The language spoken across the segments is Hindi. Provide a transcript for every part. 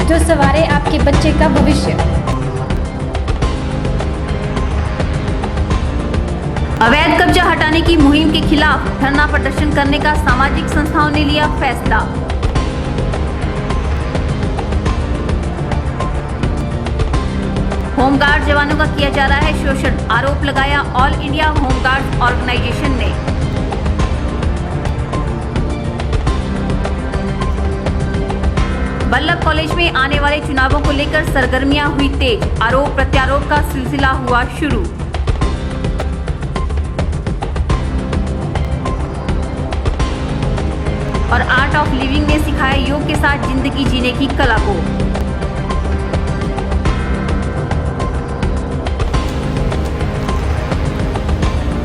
जो संवारे आपके बच्चे का भविष्य। अवैध कब्जा हटाने की मुहिम के खिलाफ धरना प्रदर्शन करने का सामाजिक संस्थाओं ने लिया फैसला। होमगार्ड जवानों का किया जा रहा है शोषण, आरोप लगाया ऑल इंडिया होमगार्ड ऑर्गेनाइजेशन ने। बल्लभ कॉलेज में आने वाले चुनावों को लेकर सरगर्मियां हुई तेज, आरोप प्रत्यारोप का सिलसिला हुआ शुरू। और आर्ट ऑफ लिविंग ने सिखाया योग के साथ जिंदगी जीने की कला को।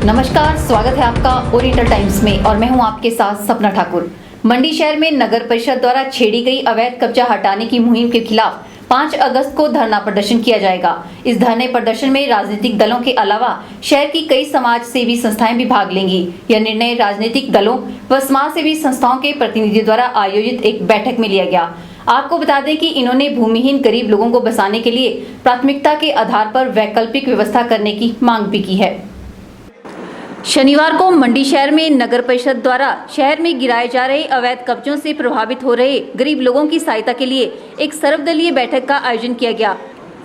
नमस्कार, स्वागत है आपका ओरिएंटल टाइम्स में और मैं हूं आपके साथ सपना ठाकुर। मंडी शहर में नगर परिषद द्वारा छेड़ी गई अवैध कब्जा हटाने की मुहिम के खिलाफ 5 अगस्त को धरना प्रदर्शन किया जाएगा। इस धरने प्रदर्शन में राजनीतिक दलों के अलावा शहर की कई समाज सेवी संस्थाएं भी भाग लेंगी। यह निर्णय राजनीतिक दलों व समाज सेवी संस्थाओं के प्रतिनिधियों द्वारा आयोजित एक बैठक में लिया गया। आपको बता दें कि इन्होंने भूमिहीन गरीब लोगों को बसाने के लिए प्राथमिकता के आधार पर वैकल्पिक व्यवस्था करने की मांग भी की है। शनिवार को मंडी शहर में नगर परिषद द्वारा शहर में गिराए जा रहे अवैध कब्जों से प्रभावित हो रहे गरीब लोगों की सहायता के लिए एक सर्वदलीय बैठक का आयोजन किया गया।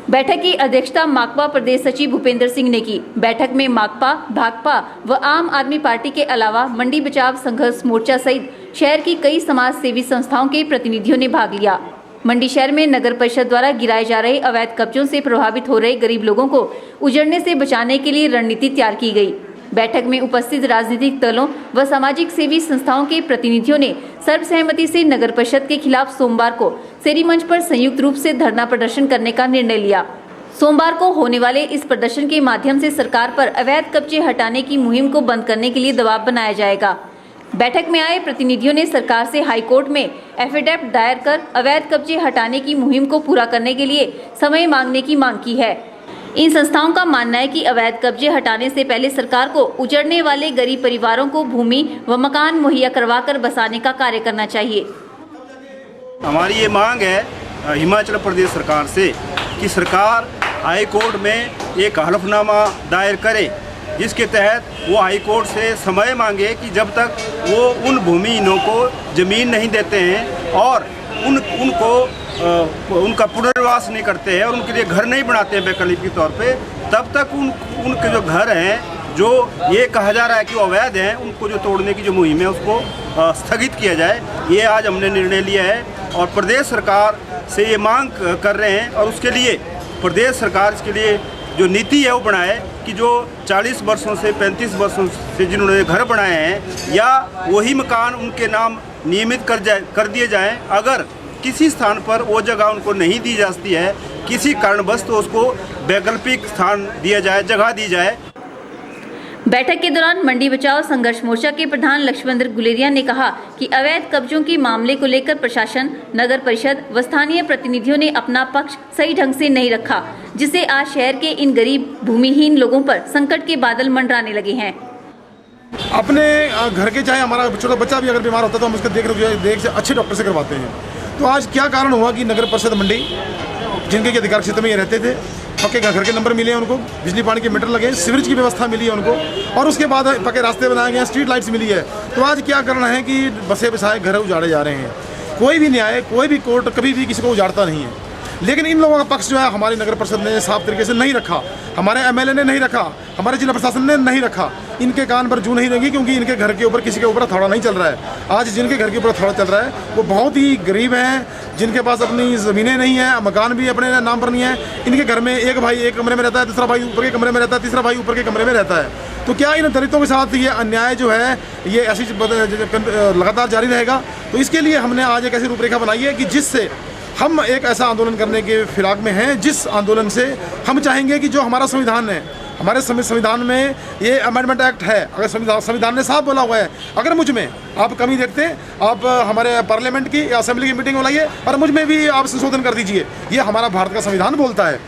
बैठक की अध्यक्षता माकपा प्रदेश सचिव भूपेंद्र सिंह ने की। बैठक में माकपा, भाकपा व आम आदमी पार्टी के अलावा मंडी बचाव संघर्ष मोर्चा सहित शहर की कई समाज सेवी संस्थाओं के प्रतिनिधियों ने भाग लिया। मंडी शहर में नगर परिषद द्वारा गिराए जा रहे अवैध कब्जों से प्रभावित हो रहे गरीब लोगों को उजड़ने से बचाने के लिए रणनीति तैयार की गई। बैठक में उपस्थित राजनीतिक दलों व सामाजिक सेवी संस्थाओं के प्रतिनिधियों ने सर्वसहमति से नगर परिषद के खिलाफ सोमवार को शेरी मंच पर संयुक्त रूप से धरना प्रदर्शन करने का निर्णय लिया। सोमवार को होने वाले इस प्रदर्शन के माध्यम से सरकार पर अवैध कब्जे हटाने की मुहिम को बंद करने के लिए दबाव बनाया जाएगा। बैठक में आए प्रतिनिधियों ने सरकार से हाईकोर्ट में एफिडेविट दायर कर अवैध कब्जे हटाने की मुहिम को पूरा करने के लिए समय मांगने की मांग की है। इन संस्थाओं का मानना है कि अवैध कब्जे हटाने से पहले सरकार को उजड़ने वाले गरीब परिवारों को भूमि व मकान मुहैया करवाकर बसाने का कार्य करना चाहिए। हमारी ये मांग है हिमाचल प्रदेश सरकार से कि सरकार हाई कोर्ट में एक हलफनामा दायर करे, जिसके तहत वो हाई कोर्ट से समय मांगे कि जब तक वो उन भूमिहीनों को ज़मीन नहीं देते हैं और उनका पुनर्वास नहीं करते हैं और उनके लिए घर नहीं बनाते हैं वैकल्पिक तौर पे, तब तक उनके जो घर हैं जो ये कहा जा रहा है कि वो अवैध हैं, उनको जो तोड़ने की जो मुहिम है उसको स्थगित किया जाए। ये आज हमने निर्णय लिया है और प्रदेश सरकार से ये मांग कर रहे हैं और उसके लिए प्रदेश सरकार इसके लिए जो नीति है वो बनाए कि जो 40 वर्षों से 35 वर्षों से जिन्होंने घर बनाए हैं या वही मकान उनके नाम नियमित कर दिए जाएँ। अगर किसी स्थान पर वो जगह उनको नहीं दी जाती है किसी कारणवश, तो उसको वैकल्पिक स्थान दिया जाए, जगह दी जाए। बैठक के दौरान मंडी बचाओ संघर्ष मोर्चा के प्रधान लक्ष्मण गुलेरिया ने कहा कि अवैध कब्जों के मामले को लेकर प्रशासन, नगर परिषद व स्थानीय प्रतिनिधियों ने अपना पक्ष सही ढंग से नहीं रखा, जिससे आज शहर के इन गरीब भूमिहीन लोगों पर संकट के बादल मंडराने लगे हैं। अपने घर के चाहे हमारा छोटा बच्चा भी अगर बीमार होता है तो हम उसके देख से अच्छे डॉक्टर से करवाते हैं। तो आज क्या कारण हुआ कि नगर परिषद मंडी, जिनके अधिकार क्षेत्र में ये रहते थे, पक्के घर के नंबर मिले हैं उनको, बिजली पानी के मीटर लगे, सीवरेज की व्यवस्था मिली है उनको और उसके बाद पक्के रास्ते बनाए गए हैं, स्ट्रीट लाइट्स मिली है। तो आज क्या करना है कि बसे बसाए घर उजाड़े जा रहे हैं। कोई भी न्याय, कोई भी कोर्ट कभी भी किसी को उजाड़ता नहीं है, लेकिन इन लोगों का पक्ष जो है हमारी नगर परिषद ने साफ तरीके से नहीं रखा, हमारे एमएलए ने नहीं रखा, हमारे जिला प्रशासन ने नहीं रखा। इनके कान पर जू नहीं लगी क्योंकि इनके घर के ऊपर किसी के ऊपर थोड़ा नहीं चल रहा है। आज जिनके घर के ऊपर थोड़ा चल रहा है वो बहुत ही गरीब हैं, जिनके पास अपनी ज़मीनें नहीं हैं, मकान भी अपने नाम पर नहीं है। इनके घर में एक भाई एक कमरे में रहता है, दूसरा भाई ऊपर के कमरे में रहता है, तीसरा भाई ऊपर के कमरे में रहता है। तो क्या इन दलितों के साथ ये अन्याय जो है ये ऐसी लगातार जारी रहेगा? तो इसके लिए हमने आज एक ऐसी रूपरेखा बनाई है कि जिससे हम एक ऐसा आंदोलन करने के फिराक में हैं, जिस आंदोलन से हम चाहेंगे कि जो हमारा संविधान है, हमारे संविधान में ये अमेंडमेंट एक्ट है, अगर संविधान ने साफ बोला हुआ है, अगर मुझ में आप कमी देखते हैं, आप हमारे पार्लियामेंट की या असेंबली की मीटिंग बुलाइए और मुझ में भी आप संशोधन कर दीजिए। ये हमारा भारत का संविधान बोलता है।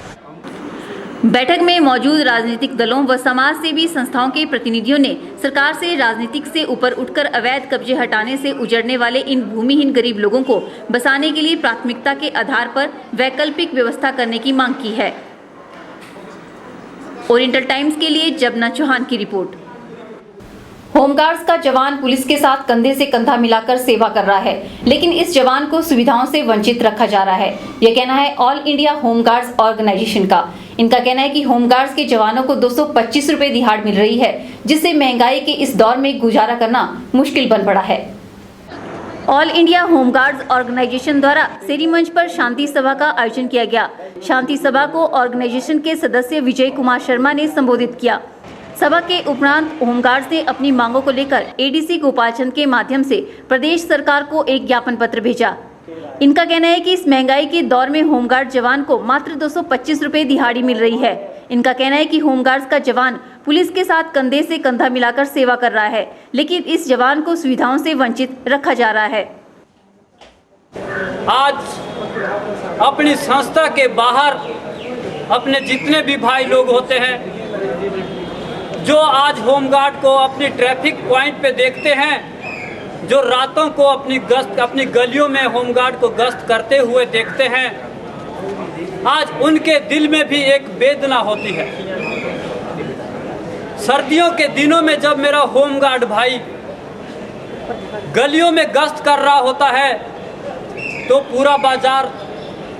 बैठक में मौजूद राजनीतिक दलों व समाज सेवी संस्थाओं के प्रतिनिधियों ने सरकार से राजनीतिक से ऊपर उठकर अवैध कब्जे हटाने से उजड़ने वाले इन भूमिहीन गरीब लोगों को बसाने के लिए प्राथमिकता के आधार पर वैकल्पिक व्यवस्था करने की मांग की है। ओरिएंटल टाइम्स के लिए जबना चौहान की रिपोर्ट। होमगार्ड्स का जवान पुलिस के साथ कंधे से कंधा मिलाकर सेवा कर रहा है, लेकिन इस जवान को सुविधाओं से वंचित रखा जा रहा है। यह कहना है ऑल इंडिया होमगार्ड्स ऑर्गेनाइजेशन का। इनका कहना है कि होमगार्ड्स के जवानों को 225 रुपए दिहाड़ मिल रही है, जिससे महंगाई के इस दौर में गुजारा करना मुश्किल बन पड़ा है। ऑल इंडिया होमगार्ड्स ऑर्गेनाइजेशन द्वारा सेरी मंच पर शांति सभा का आयोजन किया गया। शांति सभा को ऑर्गेनाइजेशन के सदस्य विजय कुमार शर्मा ने संबोधित किया। सभा के उपरांत होमगार्ड्स ने अपनी मांगों को लेकर एडीसी गोपाल चंद के माध्यम से प्रदेश सरकार को एक ज्ञापन पत्र भेजा। इनका कहना है कि इस महंगाई के दौर में होमगार्ड जवान को मात्र 225 रुपए दिहाड़ी मिल रही है। इनका कहना है कि होमगार्ड्स का जवान पुलिस के साथ कंधे से कंधा मिलाकर सेवा कर रहा है, लेकिन इस जवान को सुविधाओं से वंचित रखा जा रहा है। आज अपनी संस्था के बाहर अपने जितने भी भाई लोग होते हैं, जो आज होमगार्ड को अपनी ट्रैफिक पॉइंट पे देखते हैं, जो रातों को अपनी गलियों में होमगार्ड को गश्त करते हुए देखते हैं, आज उनके दिल में भी एक वेदना होती है। सर्दियों के दिनों में जब मेरा होमगार्ड भाई गलियों में गश्त कर रहा होता है तो पूरा बाजार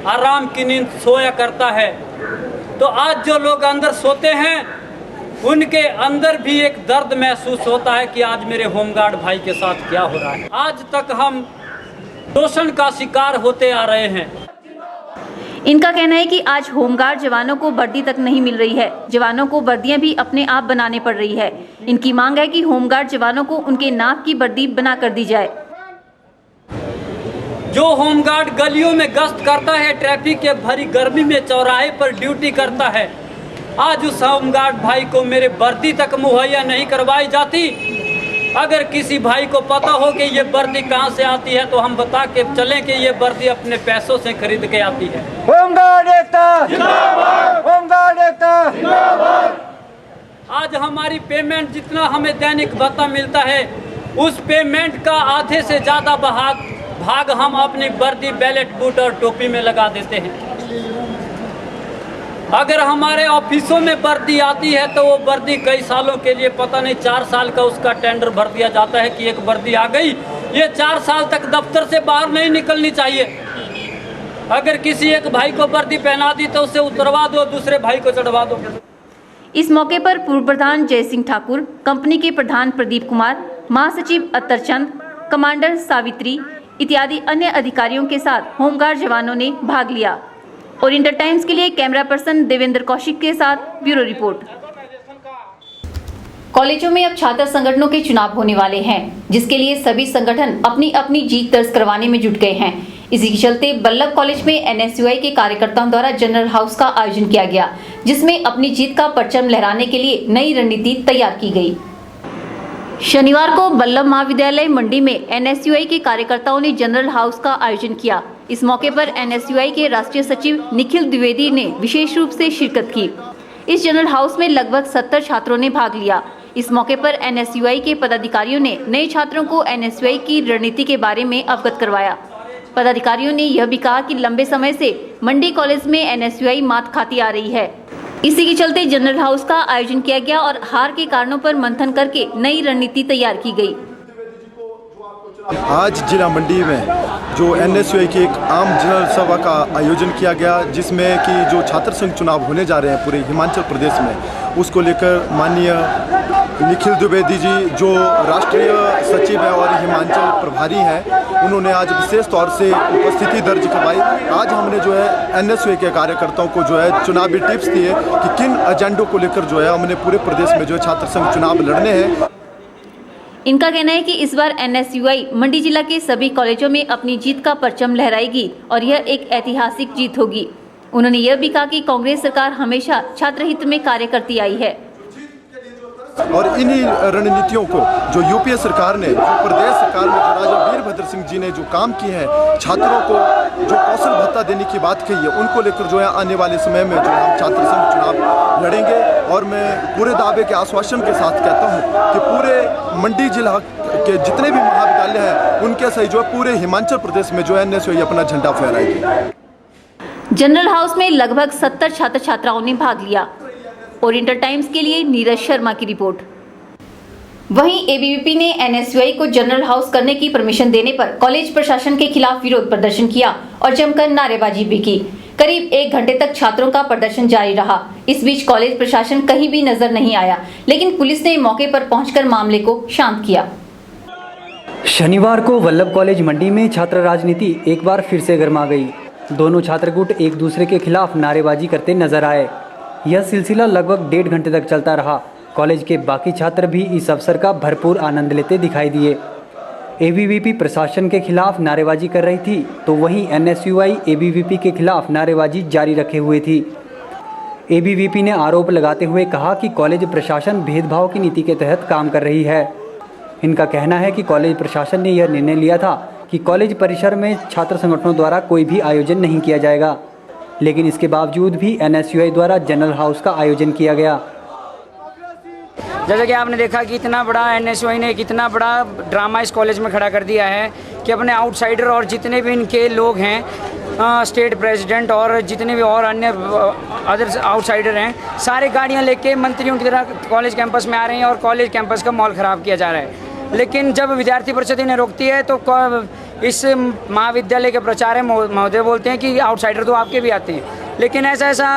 आराम की नींद सोया करता है। तो आज जो लोग अंदर सोते हैं उनके अंदर भी एक दर्द महसूस होता है कि आज मेरे होमगार्ड भाई के साथ क्या हो रहा है। आज तक हम शोषण का शिकार होते आ रहे हैं। इनका कहना है कि आज होमगार्ड जवानों को वर्दी तक नहीं मिल रही है। जवानों को वर्दियां भी अपने आप बनाने पड़ रही है। इनकी मांग है कि होमगार्ड जवानों को उनके नाप की वर्दी बना कर दी जाए। जो होमगार्ड गलियों में गश्त करता है, ट्रैफिक के भरी गर्मी में चौराहे पर ड्यूटी करता है, आज उस होमगार्ड भाई को मेरे वर्दी तक मुहैया नहीं करवाई जाती। अगर किसी भाई को पता हो कि ये वर्दी कहाँ से आती है तो हम बता के चलें कि ये वर्दी अपने पैसों से खरीद के आती है। होमगार्ड एकता जिंदाबाद, होमगार्ड एकता जिंदाबाद। आज हमारी पेमेंट जितना हमें दैनिक भत्ता मिलता है, उस पेमेंट का आधे से ज़्यादा भाग हम अपनी वर्दी, बैलेट, बूट और टोपी में लगा देते हैं। अगर हमारे ऑफिसों में वर्दी आती है तो वो वर्दी कई सालों के लिए, पता नहीं 4 साल का उसका टेंडर भर दिया जाता है कि एक वर्दी आ गई, ये 4 साल तक दफ्तर से बाहर नहीं निकलनी चाहिए। अगर किसी एक भाई को वर्दी पहना दी तो उसे उतरवा दो, दूसरे भाई को चढ़वा दो। इस मौके पर पूर्व प्रधान जय सिंह ठाकुर, कंपनी के प्रधान प्रदीप कुमार, महासचिव अत्तर चंद, कमांडर सावित्री इत्यादि अन्य अधिकारियों के साथ होमगार्ड जवानों ने भाग लिया। ओरिएंटल टाइम्स के लिए कैमरा पर्सन देवेंद्र कौशिक के साथ ब्यूरो रिपोर्ट। कॉलेजों में अब छात्र संगठनों के चुनाव होने वाले हैं, जिसके लिए सभी संगठन अपनी अपनी जीत दर्ज करवाने में जुट गए हैं। इसी के चलते बल्लभ कॉलेज में एनएसयूआई के कार्यकर्ताओं द्वारा जनरल हाउस का आयोजन किया गया, जिसमें अपनी जीत का परचम लहराने के लिए नई रणनीति तैयार की गई। शनिवार को बल्लभ महाविद्यालय मंडी में एनएसयूआई के कार्यकर्ताओं ने जनरल हाउस का आयोजन किया। इस मौके पर एनएसयूआई के राष्ट्रीय सचिव निखिल द्विवेदी ने विशेष रूप से शिरकत की। इस जनरल हाउस में लगभग 70 छात्रों ने भाग लिया। इस मौके पर एनएसयूआई के पदाधिकारियों ने नए छात्रों को एनएसयूआई की रणनीति के बारे में अवगत करवाया। पदाधिकारियों ने यह भी कहा कि लंबे समय से मंडी कॉलेज में एनएसयूआई मात खाती आ रही है। इसी के चलते जनरल हाउस का आयोजन किया गया और हार के कारणों पर मंथन करके नई रणनीति तैयार की गई। आज जिला मंडी में जो एनएसयूआई की एक आम जनरल सभा का आयोजन किया गया, जिसमें कि जो छात्र संघ चुनाव होने जा रहे हैं पूरे हिमाचल प्रदेश में, उसको लेकर माननीय निखिल द्विवेदी जी जो राष्ट्रीय सचिव है और हिमाचल प्रभारी हैं, उन्होंने आज विशेष तौर से उपस्थिति दर्ज करवाई। आज हमने जो है एनएसयूआई के कार्यकर्ताओं को जो है चुनावी टिप्स दिए कि किन एजेंडों को लेकर जो है हमने पूरे प्रदेश में जो है छात्र संघ चुनाव लड़ने हैं। इनका कहना है कि इस बार एनएसयूआई मंडी जिला के सभी कॉलेजों में अपनी जीत का परचम लहराएगी और यह एक ऐतिहासिक जीत होगी। उन्होंने यह भी कहा कि कांग्रेस सरकार हमेशा छात्र हित में कार्य करती आई है। और इन्हीं रणनीतियों को जो यूपीए सरकार ने, जो प्रदेश सरकार में जो राजा वीरभद्र सिंह जी ने जो काम किए हैं, छात्रों को जो कौशल भत्ता देने की बात कही है, उनको लेकर जो है आने वाले समय में जो हम छात्र संघ चुनाव लड़ेंगे। और मैं पूरे दावे के आश्वासन के साथ कहता हूँ कि पूरे मंडी जिला के जितने भी महाविद्यालय हैं उनके सही जो है पूरे हिमाचल प्रदेश में जो है एनएसयूआई अपना झंडा फहराएगी। जनरल हाउस में लगभग 70 छात्र छात्राओं ने भाग लिया। ओरिएंटल टाइम्स के लिए नीरज शर्मा की रिपोर्ट। वहीं एबीवीपी ने एनएसयूआई को जनरल हाउस करने की परमिशन देने पर कॉलेज प्रशासन के खिलाफ विरोध प्रदर्शन किया और जमकर नारेबाजी भी की। करीब 1 घंटे तक छात्रों का प्रदर्शन जारी रहा। इस बीच कॉलेज प्रशासन कहीं भी नजर नहीं आया, लेकिन पुलिस ने मौके पर पहुंचकर मामले को शांत किया। शनिवार को वल्लभ कॉलेज मंडी में छात्र राजनीति एक बार फिर से गर्मा गई। दोनों छात्र गुट एक दूसरे के खिलाफ नारेबाजी करते नजर आए। यह सिलसिला लगभग 1.5 घंटे तक चलता रहा। कॉलेज के बाकी छात्र भी इस अवसर का भरपूर आनंद लेते दिखाई दिए। एबीवीपी प्रशासन के खिलाफ नारेबाजी कर रही थी, तो वहीं एनएसयूआई एबीवीपी के खिलाफ नारेबाजी जारी रखे हुए थी। एबीवीपी ने आरोप लगाते हुए कहा कि कॉलेज प्रशासन भेदभाव की नीति के तहत काम कर रही है। इनका कहना है कि कॉलेज प्रशासन ने यह निर्णय लिया था कि कॉलेज परिसर में छात्र संगठनों द्वारा कोई भी आयोजन नहीं किया जाएगा, लेकिन इसके बावजूद भी एनएसयूआई द्वारा जनरल हाउस का आयोजन किया गया। जैसे कि आपने देखा कि इतना बड़ा एनएसयूआई ने कितना बड़ा ड्रामा इस कॉलेज में खड़ा कर दिया है कि अपने आउटसाइडर और जितने भी इनके लोग हैं, स्टेट प्रेसिडेंट और जितने भी और अन्य अदर आउटसाइडर हैं, सारे गाड़ियां लेके मंत्रियों की तरह कॉलेज कैंपस में आ रहे हैं और कॉलेज कैंपस का माहौल ख़राब किया जा रहा है। लेकिन जब विद्यार्थी परिषद इन्हें रोकती है तो इस महाविद्यालय के प्राचार्य महोदय बोलते हैं कि आउटसाइडर तो आपके भी आते हैं, लेकिन ऐसा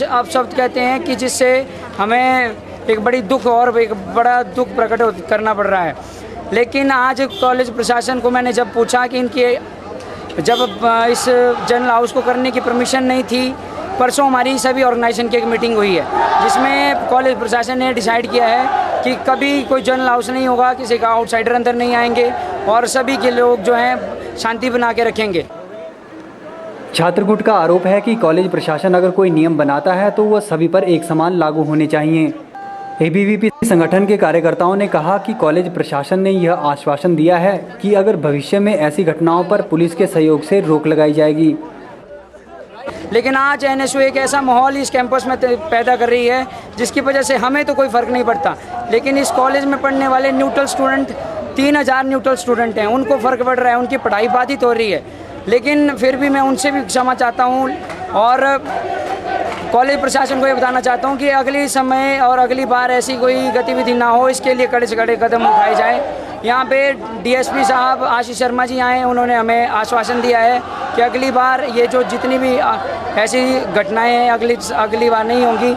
आप शब्द कहते हैं कि जिससे हमें एक बड़ी दुख और एक बड़ा दुख प्रकट करना पड़ रहा है। लेकिन आज कॉलेज प्रशासन को मैंने जब पूछा कि इनके जब इस जनरल हाउस को करने की परमिशन नहीं थी, परसों हमारी सभी ऑर्गेनाइजेशन की एक मीटिंग हुई है जिसमें कॉलेज प्रशासन ने डिसाइड किया है कि कभी कोई जनरल हाउस नहीं होगा, किसी का आउटसाइडर अंदर नहीं आएंगे और सभी के लोग जो हैं शांति बना के रखेंगे। छात्र गुट का आरोप है कि कॉलेज प्रशासन अगर कोई नियम बनाता है तो वह सभी पर एक समान लागू होने चाहिए। एबीवीपी संगठन के कार्यकर्ताओं ने कहा कि कॉलेज प्रशासन ने यह आश्वासन दिया है कि अगर भविष्य में ऐसी घटनाओं पर पुलिस के सहयोग से रोक लगाई जाएगी। लेकिन आज एनएसयूआई एक ऐसा माहौल इस कैंपस में पैदा कर रही है जिसकी वजह से हमें तो कोई फ़र्क नहीं पड़ता, लेकिन इस कॉलेज में पढ़ने वाले न्यूट्रल स्टूडेंट 3000 न्यूट्रल स्टूडेंट हैं, उनको फ़र्क पड़ रहा है, उनकी पढ़ाई बाधित हो रही है। लेकिन फिर भी मैं उनसे भी क्षमा चाहता हूँ और कॉलेज प्रशासन को ये बताना चाहता हूँ कि अगली समय और अगली बार ऐसी कोई गतिविधि ना हो, इसके लिए कड़े से कड़े कदम उठाए जाए। यहाँ पे डीएसपी साहब आशीष शर्मा जी आए, उन्होंने हमें आश्वासन दिया है कि अगली बार ये जो जितनी भी ऐसी घटनाएं हैं अगली बार नहीं होंगी।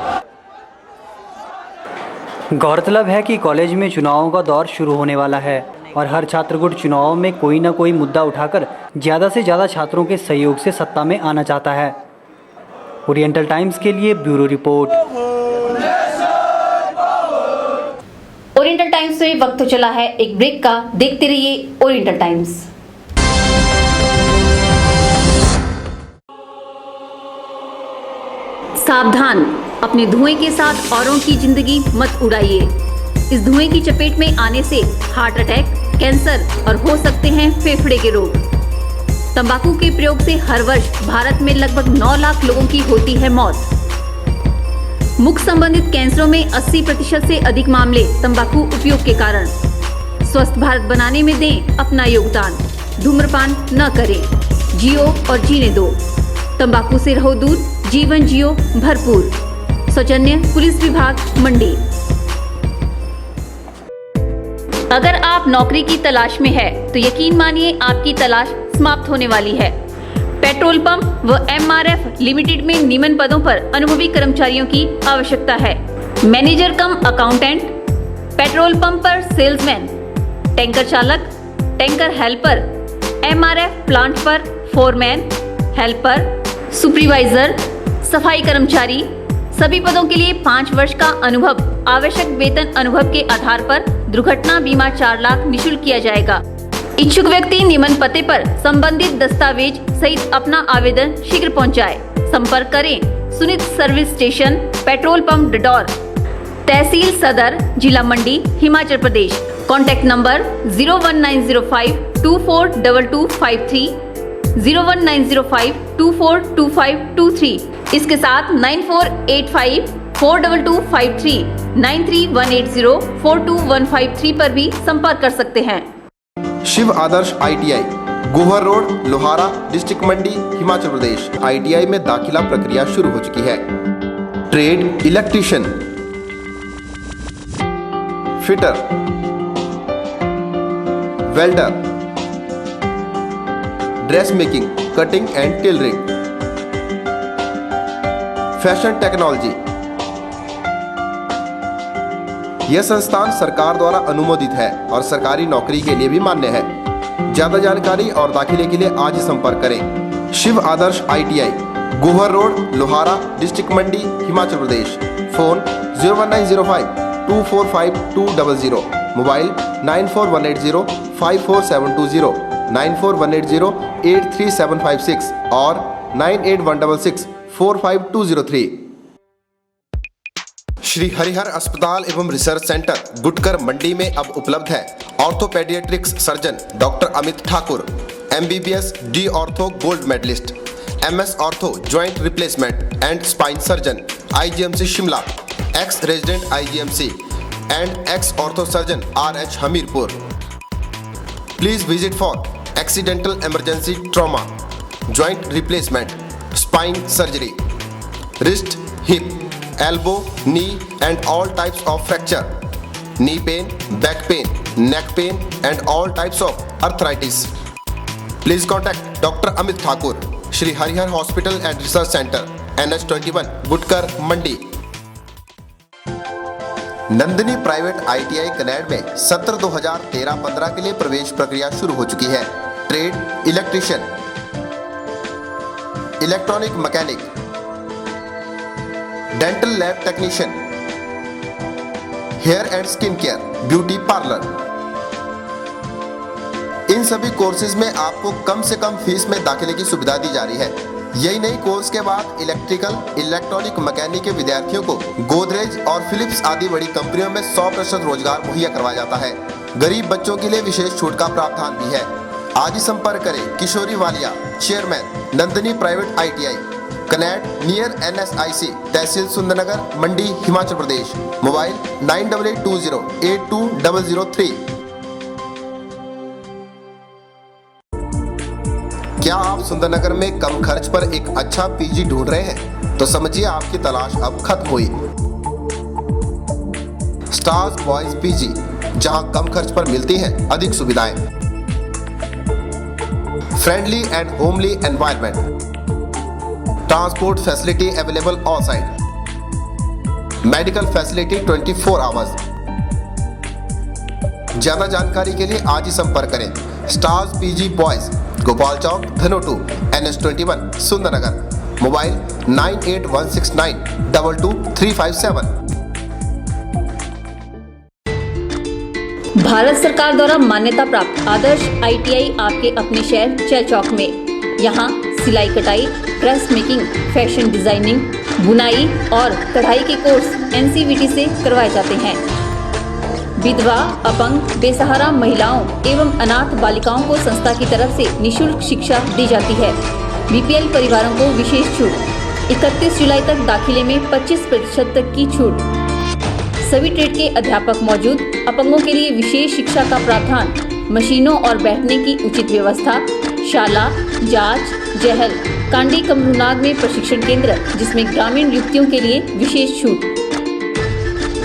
गौरतलब है कि कॉलेज में चुनावों का दौर शुरू होने वाला है और हर छात्र गुट चुनावों में कोई न कोई मुद्दा उठाकर ज़्यादा से ज़्यादा छात्रों के सहयोग से सत्ता में आना चाहता है। ओरिएंटल टाइम्स के लिए ब्यूरो रिपोर्ट। ओरिएंटल टाइम्स में वक्त तो चला है एक ब्रेक का। देखते रहिए ओरिएंटल टाइम्स। सावधान, अपने धुएं के साथ औरों की जिंदगी मत उड़ाइए। इस धुएं की चपेट में आने से हार्ट अटैक, कैंसर और हो सकते हैं फेफड़े के रोग। तंबाकू के प्रयोग से हर वर्ष भारत में लगभग 9 लाख लोगों की होती है मौत। मुख संबंधित कैंसरों में 80% से अधिक मामले तंबाकू उपयोग के कारण। स्वस्थ भारत बनाने में दें अपना योगदान। धूम्रपान न करें, जियो और जीने दो। तंबाकू से रहो दूर, जीवन जियो भरपूर। सौजन्य पुलिस विभाग मंडी। अगर आप नौकरी की तलाश में है तो यकीन मानिए आपकी तलाश समाप्त होने वाली है। पेट्रोल पंप व एमआरएफ लिमिटेड में निम्न पदों पर अनुभवी कर्मचारियों की आवश्यकता है। मैनेजर कम अकाउंटेंट, पेट्रोल पंप पर सेल्समैन, टैंकर चालक, टैंकर हेल्पर, एमआरएफ प्लांट पर फोरमैन, हेल्पर, सुपरवाइजर, सफाई कर्मचारी। सभी पदों के लिए 5 वर्ष का अनुभव। आवश्यक वेतन अनुभव के आधार पर दुर्घटना बीमा 4 लाख निःशुल्क किया जाएगा। इच्छुक व्यक्ति निम्न पते पर संबंधित दस्तावेज सहित अपना आवेदन शीघ्र पहुंचाए। संपर्क करें Sunit service station, petrol pump Dadaur. तहसील सदर, जिला मंडी, हिमाचल प्रदेश। Contact number 01905242253, 01905242523। इसके साथ 9485422553, 9318042153 पर भी संपर्क कर सकते हैं। Shiv Adarsh ITI, Gohar road, Lohara, district Mandi, Himachal Pradesh. ITI में दाखिला प्रक्रिया शुरू हो चुकी है। Trade electrician, fitter, welder, dress making, cutting and tailoring, fashion technology. यह संस्थान सरकार द्वारा अनुमोदित है और सरकारी नौकरी के लिए भी मान्य है। ज्यादा जानकारी और दाखिले के लिए आज ही संपर्क करें। Shiv Adarsh ITI, Gohar road, Lohara, district Mandi, Himachal Pradesh. Phone 01905245200, mobile 9418054720, 9418083756 और 9816645203। श्री हरिहर अस्पताल एवं रिसर्च सेंटर गुटकर मंडी में अब उपलब्ध है orthopaedics surgeon doctor Amit Thakur, MBBS D ortho gold medallist, MS ortho joint replacement and spine surgeon, IGMC Shimla, ex resident IGMC and ex ortho surgeon RH Hamirpur. Please visit for accidental emergency trauma, joint replacement, spine surgery, wrist, hip, elbow, knee and all types of fracture, knee pain, back pain, neck pain and all types of arthritis. Please contact Dr. Amit Thakur, Shri Harihar Hospital and Research Center, NH21, Gutkar Mandi. Nandini private ITI Kaned में सत्र 2013-15 के लिए प्रवेश प्रक्रिया शुरू हो चुकी है। Trade electrician, electronic mechanic, dental lab technician, hair and skin care, beauty parlour. इन सभी कोर्सेज में आपको कम से कम फीस में दाखिले की सुविधा दी जा रही है। यही नहीं, कोर्स के बाद इलेक्ट्रिकल, इलेक्ट्रॉनिक मैकेनिक के विद्यार्थियों को गोदरेज और फिलिप्स आदि बड़ी कंपनियों में 100% रोजगार मुहैया करवाया जाता है। गरीब बच्चों के लिए विशेष छूट का प्रावधान भी है। आज ही संपर्क करें Kishori Walia, chairman, Nandini private ITI, Kaned near NSIC, तहसील सुंदरनगर, मंडी, हिमाचल प्रदेश। मोबाइल 9820820003। क्या आप सुंदरनगर में कम खर्च पर एक अच्छा PG ढूंढ रहे हैं? तो समझिए आपकी तलाश अब खत्म हुई। स्टार्स बॉयज PG, जहां कम खर्च पर मिलती हैं अधिक सुविधाएं, friendly and homely environment, transport facility available all side, medical facility 24 hours. ज्यादा जानकारी के लिए आज ही संपर्क करें। स्टार्स PG बॉयज, गोपाल चौक, धनोटू, NH21, सुंदरनगर। मोबाइल 9816922357। भारत सरकार द्वारा मान्यता प्राप्त आदर्श ITI आपके अपने शहर चैल चौक में। यहाँ सिलाई कटाई, ड्रेस मेकिंग, फैशन डिजाइनिंग, बुनाई और कढ़ाई के कोर्स NCVT से करवाए जाते हैं। विधवा, अपंग, बेसहारा महिलाओं एवं अनाथ बालिकाओं को संस्था की तरफ से निःशुल्क शिक्षा दी जाती है। BPL परिवारों को विशेष छूट। 31 जुलाई तक दाखिले में 25% तक की छूट। सभी ट्रेड के अध्यापक मौजूद। अपंगों के लिए विशेष शिक्षा का प्रावधान, मशीनों और बैठने की उचित व्यवस्था। शाला, जांच, जहल, कांडी कमरूनाग में प्रशिक्षण केंद्र, जिसमें ग्रामीण युवतियों के लिए विशेष छूट।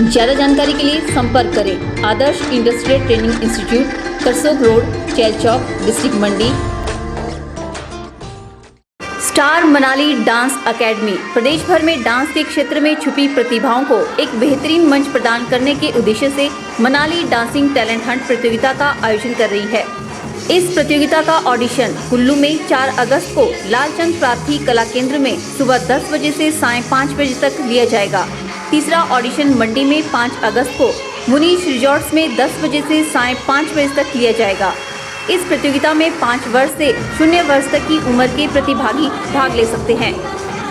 ज्यादा जानकारी के लिए संपर्क करें Adarsh industrial training institute, Karsog road, Chail chowk, district Mandi. Star Manali dance academy प्रदेश भर में डांस के क्षेत्र में छुपी प्रतिभाओं को एक बेहतरीन मंच प्रदान करने के उद्देश्य से मनाली डांसिंग टैलेंट हंट प्रतियोगिता का आयोजन कर रही है। इस प्रतियोगिता का ऑडिशन कुल्लू में 4 अगस्त को लालचंद प्रार्थी कला केंद्र में सुबह 10 बजे से सायं 5 बजे तक लिया जाएगा। तीसरा ऑडिशन मंडी में 5 अगस्त को मुनीश रिजॉर्ट्स में 10 बजे से सायं 5 बजे तक लिया जाएगा। इस प्रतियोगिता में 5 वर्ष से 0 वर्ष तक की उम्र के प्रतिभागी भाग ले सकते हैं।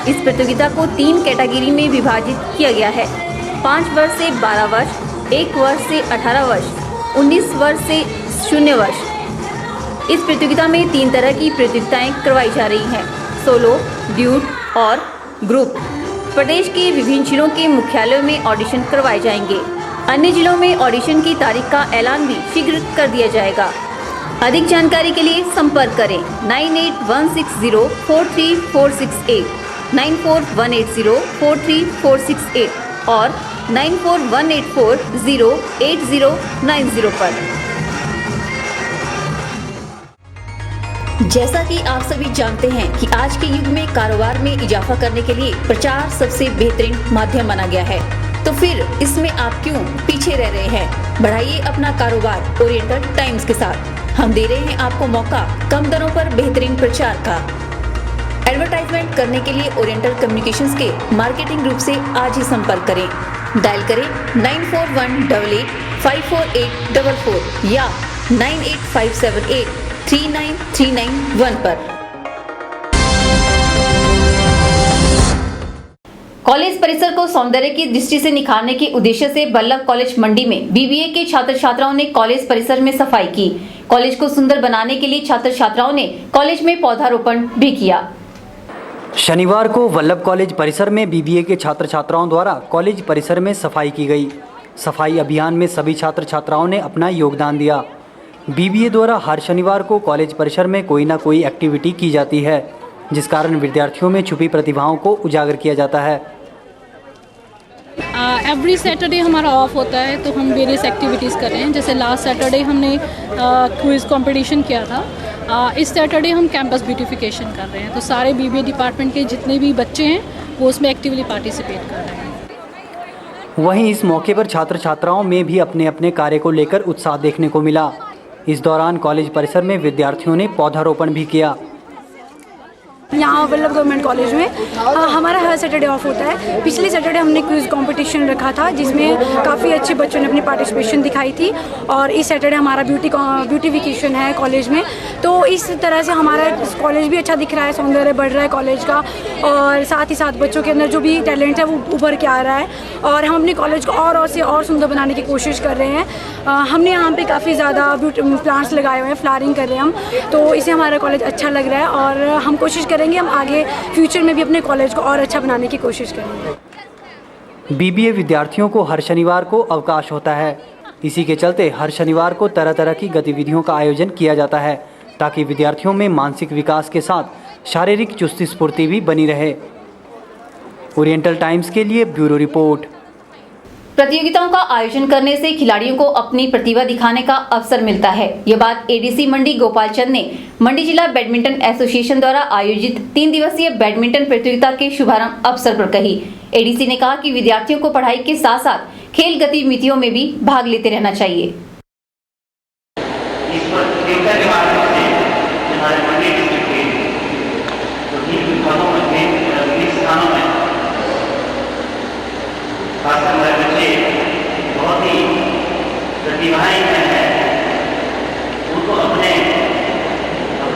इस प्रतियोगिता को 3 कैटेगरी में विभाजित किया गया है। 5 वर्ष से 12 वर्ष, 1 वर्ष से 18 वर्ष, 19 वर्ष से 0 वर्ष। इस प्रतियोगिता में 3 तरह की प्रतियोगिताएं करवाई जा रही हैं, सोलो, ड्यूट और ग्रुप। प्रदेश के विभिन्न जिलों के मुख्यालयों में ऑडिशन करवाए जाएंगे। अन्य जिलों में ऑडिशन की तारीख का ऐलान भी शीघ्र कर दिया जाएगा। अधिक जानकारी के लिए संपर्क करें 9816043468, 9418043468 और 9418408090 पर। जैसा कि आप सभी जानते हैं कि आज के युग में कारोबार में इजाफा करने के लिए प्रचार सबसे बेहतरीन माध्यम माना गया है, तो फिर इसमें आप क्यों पीछे रह रहे हैं? बढ़ाइए अपना कारोबार ओरिएंटल टाइम्स के साथ। हम दे रहे हैं आपको मौका कम दरों पर बेहतरीन प्रचार का। एडवर्टाइजमेंट करने के लिए ओरिएंटल कम्युनिकेशंस के मार्केटिंग ग्रुप से आज ही संपर्क करें। डायल करें 9418854844 या 9857839391 पर। कॉलेज परिसर को सौंदर्य की दृष्टि से निखारने के उद्देश्य से बल्लभ कॉलेज मंडी में बीबीए के छात्र छात्राओं ने कॉलेज परिसर में सफाई की। कॉलेज को सुंदर बनाने के लिए छात्र छात्राओं ने कॉलेज में पौधारोपण भी किया। शनिवार को वल्लभ कॉलेज परिसर में बीबीए के छात्र छात्राओं द्वारा कॉलेज परिसर में सफाई की गई। सफाई अभियान में सभी छात्र छात्राओं ने अपना योगदान दिया। बीबीए द्वारा हर शनिवार को कॉलेज परिसर में कोई ना कोई एक्टिविटी की जाती है, जिस कारण विद्यार्थियों में छुपी प्रतिभाओं को उजागर किया जाता है। एवरी सैटरडे हमारा ऑफ होता है, तो हम वेरियस एक्टिविटीज़ कर रहे हैं। जैसे लास्ट सैटरडे हमने क्विज़ कंपटीशन किया था। इस सैटरडे हम कैंपस ब्यूटिफिकेशन कर रहे हैं। तो सारे बीबीए डिपार्टमेंट के जितने भी बच्चे हैं वो उसमें एक्टिवली पार्टिसिपेट कर रहे हैं। वहीं इस मौके पर छात्र छात्राओं में भी अपने अपने कार्य को लेकर उत्साह देखने को मिला। इस दौरान कॉलेज परिसर में विद्यार्थियों ने पौधारोपण भी किया। यहाँ वल्लभ गवर्नमेंट कॉलेज में हमारा हर सैटरडे ऑफ होता है। पिछले सैटरडे हमने क्विज़ कंपटीशन रखा था, जिसमें काफ़ी अच्छे बच्चों ने अपनी पार्टिसिपेशन दिखाई थी। और इस सैटरडे हमारा ब्यूटिफिकेशन है कॉलेज में। तो इस तरह से हमारा कॉलेज भी अच्छा दिख रहा है, सौंदर्य बढ़ रहा है कॉलेज का, और साथ ही साथ बच्चों के अंदर जो भी टैलेंट है वो उभर के आ रहा है। और हम अपने कॉलेज को और से और सुंदर बनाने की कोशिश कर रहे हैं। हमने यहाँ पे काफ़ी ज़्यादा प्लांट्स लगाए हुए हैं, फ्लावरिंग कर रहे हैं हम, तो इससे हमारा कॉलेज अच्छा लग रहा है। और हम कोशिश करेंगे हम आगे फ्यूचर में भी अपने कॉलेज को और अच्छा बनाने की कोशिश करेंगे। बीबीए विद्यार्थियों को हर शनिवार को अवकाश होता है। इसी के चलते हर शनिवार को तरह तरह की गतिविधियों का आयोजन किया जाता है, ताकि विद्यार्थियों में मानसिक विकास के साथ शारीरिक चुस्ती स्फूर्ति भी बनी रहे। ओरिएंटल टाइम्स के लिए ब्यूरो रिपोर्ट। प्रतियोगिताओं का आयोजन करने से खिलाड़ियों को अपनी प्रतिभा दिखाने का अवसर मिलता है। ये बात एडीसी मंडी गोपाल चंद ने मंडी जिला बैडमिंटन एसोसिएशन द्वारा आयोजित 3 दिवसीय बैडमिंटन प्रतियोगिता के शुभारंभ अवसर पर कही। एडीसी ने कहा कि विद्यार्थियों को पढ़ाई के साथ साथ खेल गतिविधियों में भी भाग लेते रहना चाहिए। खासकर हमारे बच्चे बहुत ही प्रतिभाएं हैं, उनको अपनी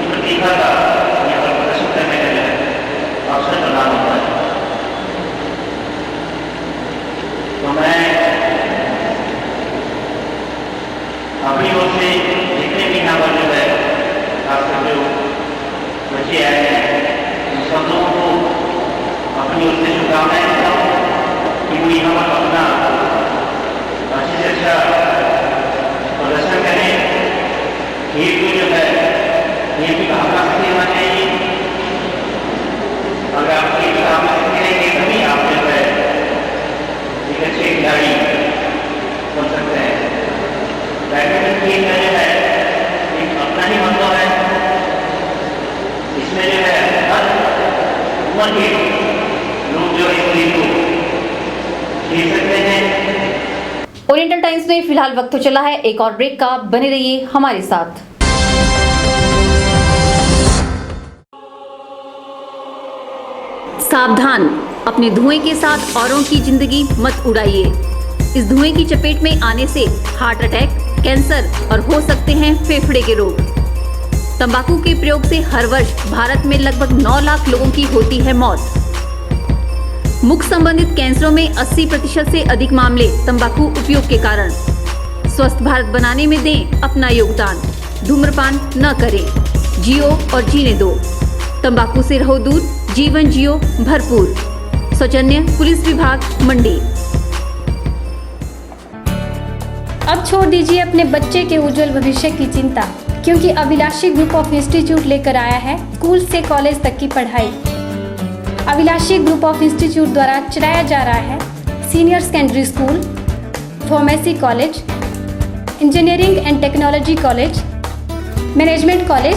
प्रतिभा का यहाँ पर प्रदर्शन करने का अवसर प्रदान होता है। तो मैं अपनी ओर से जितने भी यहाँ पर जो है खासकर जो बच्चे आए हैं उन सब लोगों को अपनी ओर से शुभकामनाएं देता हूँ कि वो यहाँ पर अपना अच्छे से अच्छा प्रदर्शन करें। खेल को जो है खेल की भावना से होना चाहिए। अगर आप खेल की भावना से खेलेंगे तभी आप जो है एक अच्छे खिलाड़ी बन सकते हैं। बैडमिंटन खेल में जो है एक अपना ही मतलब है। इसमें जो है हर उम्र के लोग जो इस खेल को खेल सकते हैं। ओरिएंटल टाइम्स में फिलहाल वक्त तो चला है एक और ब्रेक का, बने रहिए हमारे साथ। सावधान, अपने धुएं के साथ औरों की जिंदगी मत उड़ाइए। इस धुएं की चपेट में आने से हार्ट अटैक, कैंसर और हो सकते हैं फेफड़े के रोग। तंबाकू के प्रयोग से हर वर्ष भारत में लगभग 9 लाख लोगों की होती है मौत। मुख संबंधित कैंसरों में 80% से अधिक मामले तंबाकू उपयोग के कारण। स्वस्थ भारत बनाने में दें अपना योगदान। धूम्रपान न करें, जियो और जीने दो। तंबाकू से रहो दूर, जीवन जियो भरपूर। सौजन्य पुलिस विभाग मंडी। अब छोड़ दीजिए अपने बच्चे के उज्जवल भविष्य की चिंता, क्योंकि अभिलाषी ग्रुप ऑफ इंस्टीट्यूट लेकर आया है स्कूल से कॉलेज तक की पढ़ाई। अभिलाषी ग्रुप ऑफ इंस्टीट्यूट द्वारा चलाया जा रहा है senior secondary school, pharmacy college, engineering and technology college, management college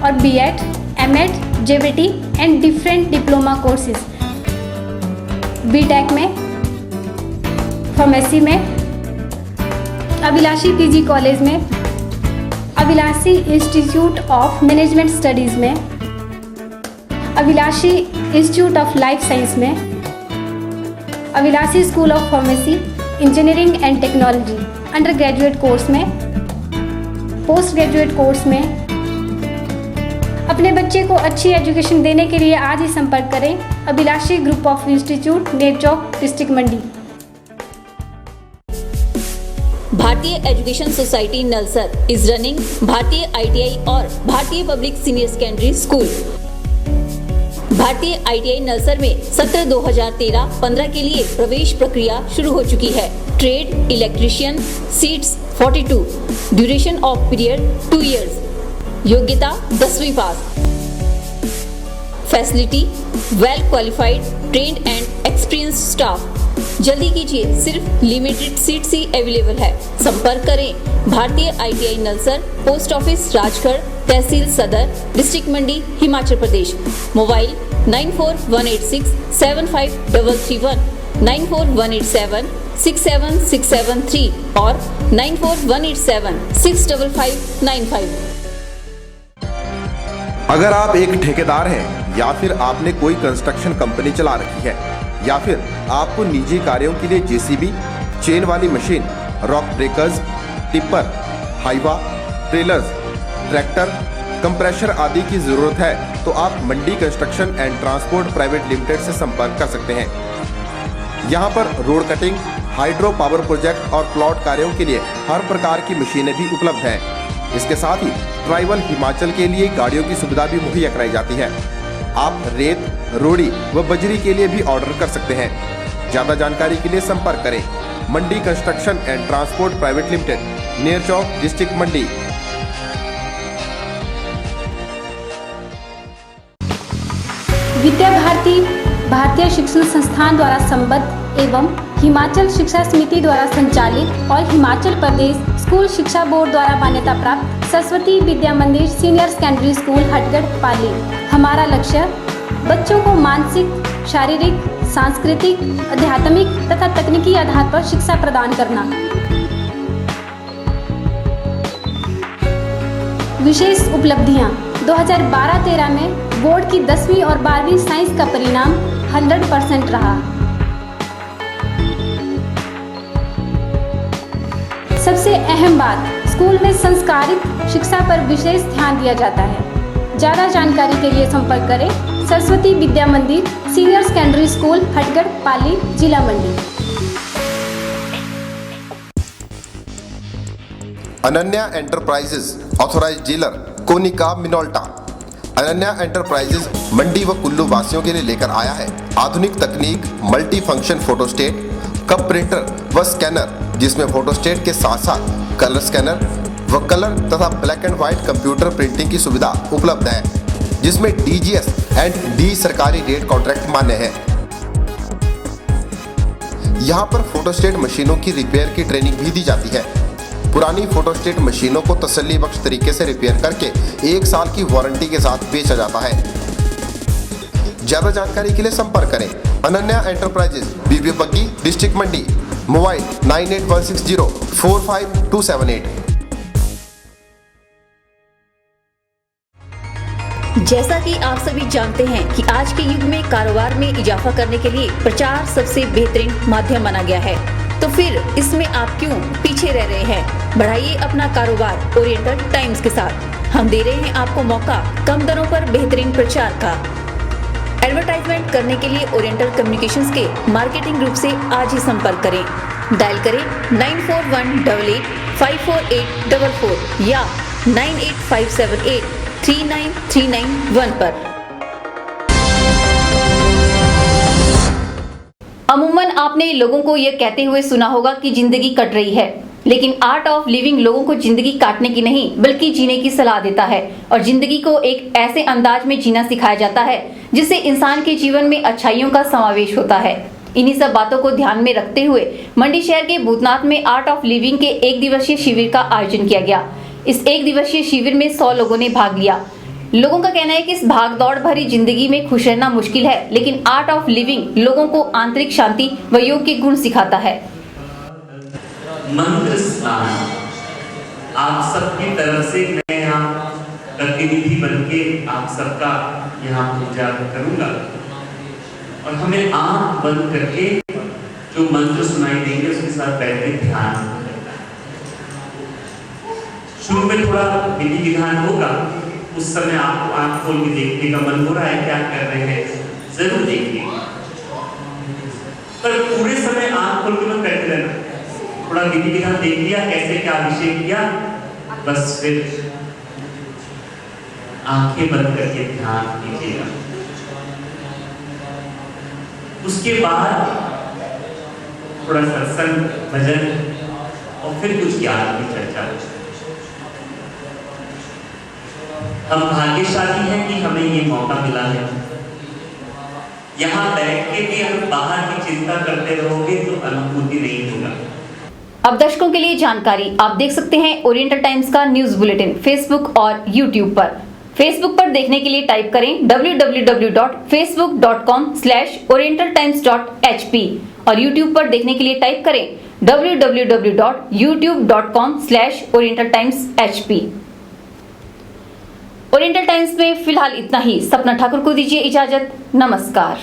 और BEd, MEd, JVT and different diploma courses. BTech में, फार्मेसी में, अभिलाषी पीजी कॉलेज में, Abhilashi institute of management studies में, Abhilashi institute of life science में, Abhilashi school of pharmacy, engineering and technology undergraduate course में, पोस्ट ग्रेजुएट कोर्स में। अपने बच्चे को अच्छी एजुकेशन देने के लिए आज ही संपर्क करें Abhilashi group of institute, Ner chowk, district Mandi. Bharatiya education society Nalsar is running Bharatiya ITI और Bharatiya public senior secondary school. Bharatiya ITI Nalsar में सत्र 2013-15 के लिए प्रवेश प्रक्रिया शुरू हो चुकी है। Trade electrician seats 42, duration of period 2 years, योग्यता 10वीं पास। Facility well qualified, trained and experienced staff. जल्दी कीजिए, सिर्फ लिमिटेड सीट्स ही अवेलेबल है। संपर्क करें Bharatiya ITI Nalsar, post office Rajgarh, तहसील सदर, डिस्ट्रिक्ट मंडी, हिमाचल प्रदेश। मोबाइल 9418675331, 9418767673 और 9418765595। अगर आप एक ठेकेदार हैं या फिर आपने कोई कंस्ट्रक्शन कंपनी चला रखी है या फिर आपको निजी कार्यों के लिए JCB, चेन वाली machine, rock breakers, tipper, Hyva, trailers, tractor, compressor आदि की जरूरत है तो आप Mandi construction and transport private limited से संपर्क कर सकते हैं। यहाँ पर road cutting, hydro power project और प्लॉट कार्यों के लिए हर प्रकार की मशीनें भी उपलब्ध हैं। इसके साथ ही ट्राइबल हिमाचल के लिए गाड़ियों की सुविधा भी मुहैया कराई जाती है। आप रेत, रोड़ी व बजरी के लिए भी ऑर्डर कर सकते हैं। ज्यादा जानकारी के लिए संपर्क करें Mandi construction and transport private limited, Ner chowk, district Mandi. Vidya Bharati Bharatiya Shikshan संस्थान द्वारा संबद्ध एवं हिमाचल शिक्षा समिति द्वारा संचालित और हिमाचल प्रदेश स्कूल शिक्षा बोर्ड द्वारा मान्यता प्राप्त Saraswati Vidya Mandir senior secondary school Hatgarh पाली। हमारा लक्ष्य बच्चों को मानसिक, शारीरिक, सांस्कृतिक, आध्यात्मिक तथा तकनीकी आधार पर शिक्षा प्रदान करना। विशेष उपलब्धियां 2012-13 में बोर्ड की 10वीं और 12वीं साइंस का परिणाम 100% रहा। सबसे अहम बात, स्कूल में संस्कारित शिक्षा पर विशेष ध्यान दिया जाता है। ज़्यादा जानकारी के लिए संपर्क करें Saraswati Vidya Mandir senior secondary school Hatgarh Pali, जिला Mandi. Ananya enterprises authorised dealer Konica Minolta. Ananya enterprises Mandi व कुल्लू वासियों के लिए लेकर आया है आधुनिक तकनीक, multi function photostat, cup printer व स्कैनर, जिसमें फोटोस्टेट के साथ साथ कलर स्कैनर व कलर तथा black and white computer printing की सुविधा उपलब्ध है, जिसमें DGS एंड D सरकारी रेट कॉन्ट्रैक्ट मान्य है। यहाँ पर फोटोस्टेट मशीनों की रिपेयर की ट्रेनिंग भी दी जाती है। पुरानी फोटोस्टेट मशीनों को तसल्ली बख्श तरीके से रिपेयर करके 1 साल की वारंटी के साथ बेचा जाता है। ज्यादा जानकारी के लिए संपर्क करें अनन्या एंटरप्राइजेज, BB बग्गी, डिस्ट्रिक्ट मंडी। मोबाइल 9816045278। जैसा कि आप सभी जानते हैं कि आज के युग में कारोबार में इजाफा करने के लिए प्रचार सबसे बेहतरीन माध्यम माना गया है, तो फिर इसमें आप क्यों पीछे रह रहे हैं? बढ़ाइए अपना कारोबार ओरिएंटल टाइम्स के साथ। हम दे रहे हैं आपको मौका कम दरों पर बेहतरीन प्रचार का। एडवर्टाइजमेंट करने के लिए ओरिएंटल कम्युनिकेशंस के मार्केटिंग ग्रुप से आज ही संपर्क करें। डायल करें 9418854844 या 9857839391 पर। अमूमन आपने लोगों को यह कहते हुए सुना होगा कि जिंदगी कट रही है, लेकिन आर्ट ऑफ लिविंग लोगों को जिंदगी काटने की नहीं बल्कि जीने की सलाह देता है और जिंदगी को एक ऐसे अंदाज में जीना सिखाया जाता है जिससे इंसान के जीवन में अच्छाइयों का समावेश होता है। इन्हीं सब बातों को ध्यान में रखते हुए मंडी शहर के भूतनाथ में आर्ट ऑफ लिविंग के 1 दिवसीय शिविर का आयोजन किया गया। इस 1 दिवसीय शिविर में 100 लोगों ने भाग लिया। लोगों का कहना है कि इस भागदौड़ भरी जिंदगी में खुश रहना मुश्किल है, लेकिन आर्ट ऑफ लिविंग लोगों को आंतरिक शांति व योग के गुण सिखाता है। मंत्र स्नान आप सबकी तरफ से मैं यहाँ प्रतिनिधि बनके आप सबका यहाँ पूजा करूंगा और हमें आंख बंद करके जो मंत्र सुनाई देंगे उसके साथ बैठे ध्यान। शुरू में थोड़ा विधि विधान होगा, उस समय आपको आंख खोल के देखने का मन हो रहा है क्या कर रहे हैं जरूर देखिए, पर पूरे समय आंख खोल के मत बैठे रहना। थोड़ा विधि विधान देख लिया कैसे क्या अभिषेक किया, बस फिर आंखें बंद करके ध्यान कीजिएगा। उसके बाद थोड़ा सत्संग भजन और फिर कुछ ज्ञान की चर्चा। हम भाग्यशाली हैं कि हमें ये मौका मिला है। यहाँ बैठ के भी अगर बाहर की चिंता करते रहोगे तो अनुभूति नहीं होगा। अब दर्शकों के लिए जानकारी, आप देख सकते हैं ओरिएंटल टाइम्स का न्यूज बुलेटिन फेसबुक और यूट्यूब पर। फेसबुक पर देखने के लिए टाइप करें www.facebook.com/orientaltimes.hp और यूट्यूब पर देखने के लिए टाइप करें www.youtube.com/orientaltimeshp। ओरिएंटल टाइम्स में फिलहाल इतना ही। सपना ठाकुर को दीजिए इजाजत। नमस्कार।